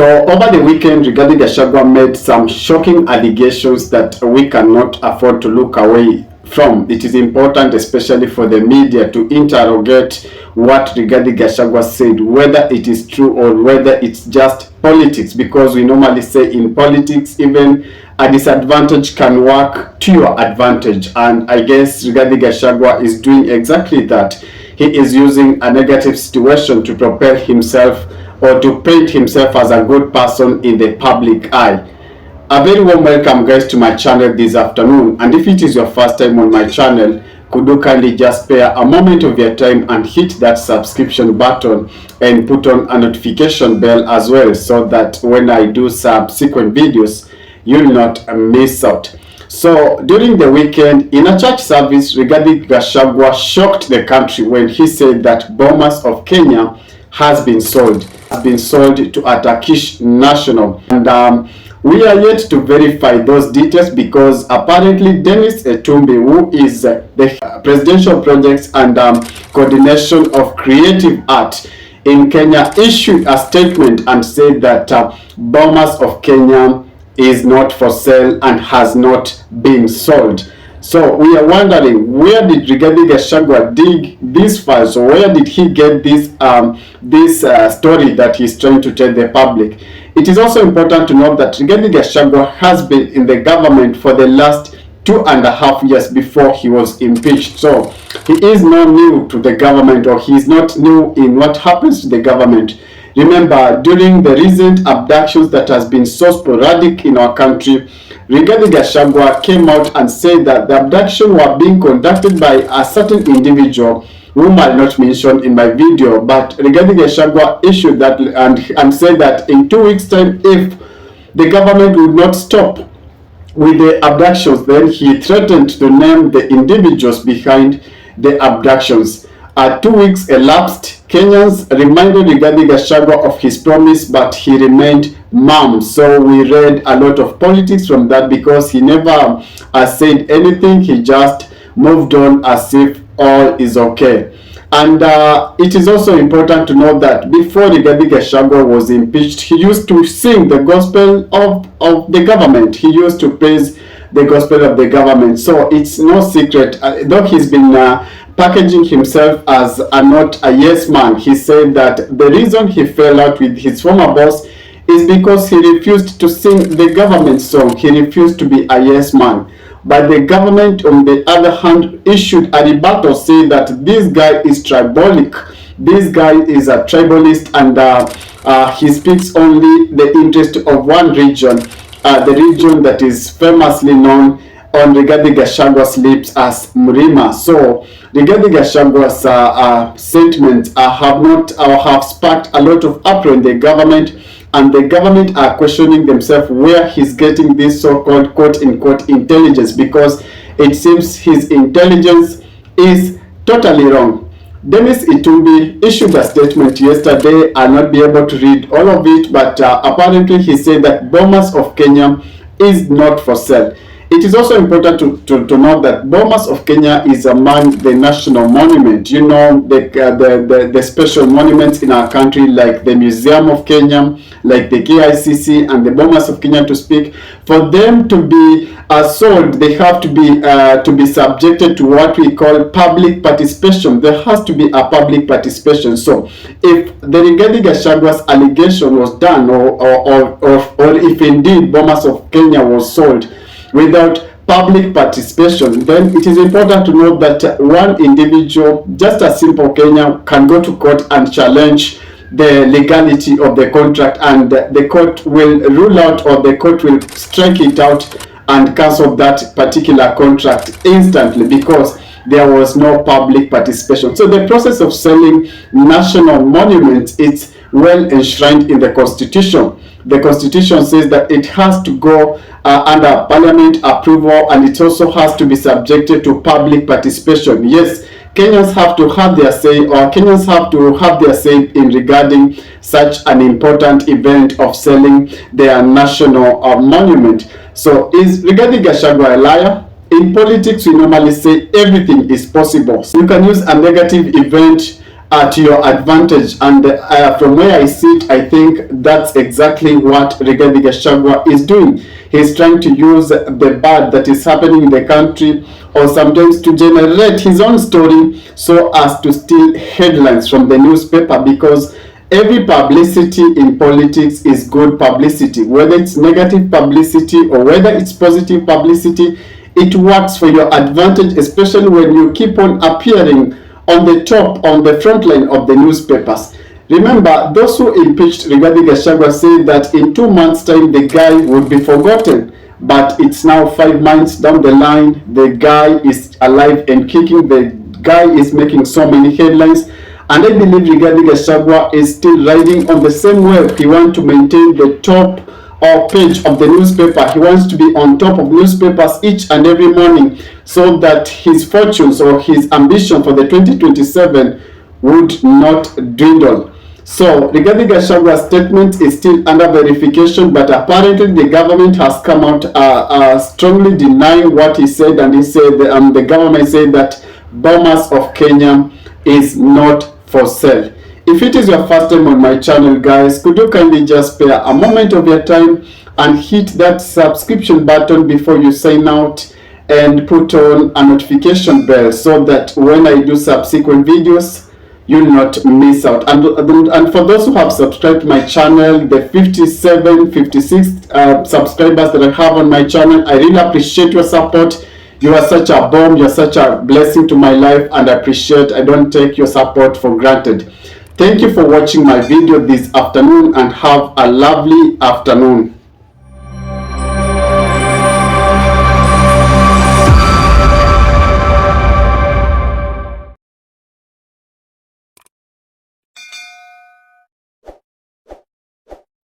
So over the weekend, Rigathi Gachagua made some shocking allegations that we cannot afford to look away from. It is important, especially for the media, to interrogate what Rigathi Gachagua said, whether it is true or whether it's just politics, because we normally say in politics, even a disadvantage can work to your advantage. And I guess Rigathi Gachagua is doing exactly that. He is using a negative situation to propel himself or to paint himself as a good person in the public eye. A very warm welcome, guys, to my channel this afternoon. And if it is your first time on my channel, could you kindly just spare a moment of your time and hit that subscription button and put on a notification bell as well, so that when I do subsequent videos, you'll not miss out. So during the weekend, in a church service, Rigathi Gachagua shocked the country when he said that Bomas of Kenya has been sold to a Turkish national. And we are yet to verify those details, because apparently Dennis Etumbi, who is the Presidential Projects and Coordination of Creative Art in Kenya, issued a statement and said that Bomas of Kenya is not for sale and has not been sold. So we are wondering, where did Rigathi Gachagua dig these files, or where did he get this story that he's trying to tell the public? It is also important to note that Rigathi Gachagua has been in the government for the last 2.5 years before he was impeached. So he is not new to the government, or he is not new in what happens to the government. Remember, during the recent abductions that has been so sporadic in our country, Rigathi Gachagua came out and said that the abduction were being conducted by a certain individual whom I'll not mention in my video. But Rigathi Gachagua issued that and said that in 2 weeks' time, if the government would not stop with the abductions, then he threatened to name the individuals behind the abductions. 2 weeks elapsed. Kenyans reminded Rigathi Gachagua of his promise, but he remained mum. So we read a lot of politics from that, because he never said anything. He just moved on as if all is okay. And it is also important to know that before Rigathi Gachagua was impeached, he used to sing the gospel of the government. He used to praise the gospel of the government. So it's no secret, though he's been packaging himself as not a yes man. He said that the reason he fell out with his former boss is because he refused to sing the government song. He refused to be a yes man. But the government, on the other hand, issued a rebuttal saying that this guy is tribalic. This guy is a tribalist, and he speaks only the interest of one region, the region that is famously known on Rigathi Gachagua's lips as Mrima. So Rigathi Gachagua's statements have sparked a lot of uproar in the government, and the government are questioning themselves where he's getting this so-called quote-unquote intelligence, because it seems his intelligence is totally wrong. Dennis Etumbi issued a statement yesterday. I'll not be able to read all of it, but apparently he said that Bomas of Kenya is not for sale. It is also important to note that Bomas of Kenya is among the national monument. You know, the special monuments in our country, like the Museum of Kenya, like the KICC and the Bomas of Kenya to speak. For them to be sold, they have to be subjected to what we call public participation. There has to be a public participation. So if the Rigathi Gachagua's allegation was done, or if indeed Bomas of Kenya was sold without public participation, then it is important to note that one individual, just a simple Kenyan, can go to court and challenge the legality of the contract, and the court will rule out, or the court will strike it out and cancel that particular contract instantly, because there was no public participation. So the process of selling national monuments, it's well enshrined in the Constitution. The Constitution says that it has to go under Parliament approval, and it also has to be subjected to public participation. Yes, Kenyans have to have their say, or Kenyans have to have their say in regarding such an important event of selling their national monument. So is Rigathi Gachagua a liar? In politics, we normally say everything is possible. So you can use a negative event to your advantage. And from where I sit, I think that's exactly what Rigathi Gachagua is doing. He's trying to use the bad that is happening in the country, or sometimes to generate his own story so as to steal headlines from the newspaper, because every publicity in politics is good publicity. Whether it's negative publicity or whether it's positive publicity, it works for your advantage, especially when you keep on appearing on the top, on the front line of the newspapers. Remember, those who impeached Rigathi Gachagua said that in 2 months' time the guy would be forgotten. But it's now 5 months down the line, the guy is alive and kicking, the guy is making so many headlines. And I believe Rigathi Gachagua is still riding on the same wave. He wants to maintain the top page of the newspaper. He wants to be on top of newspapers each and every morning, so that his fortunes or his ambition for the 2027 would not dwindle. So Rigathi Gachagua's statement is still under verification, but apparently the government has come out strongly denying what he said, and he said the government said that Bomas of Kenya is not for sale. If it is your first time on my channel, guys, could you kindly just spare a moment of your time and hit that subscription button before you sign out, and put on a notification bell so that when I do subsequent videos, you'll not miss out. And for those who have subscribed to my channel, the 56 subscribers that I have on my channel, I really appreciate your support. You are such a bomb, you're such a blessing to my life, and I don't take your support for granted. Thank you for watching my video this afternoon, and have a lovely afternoon.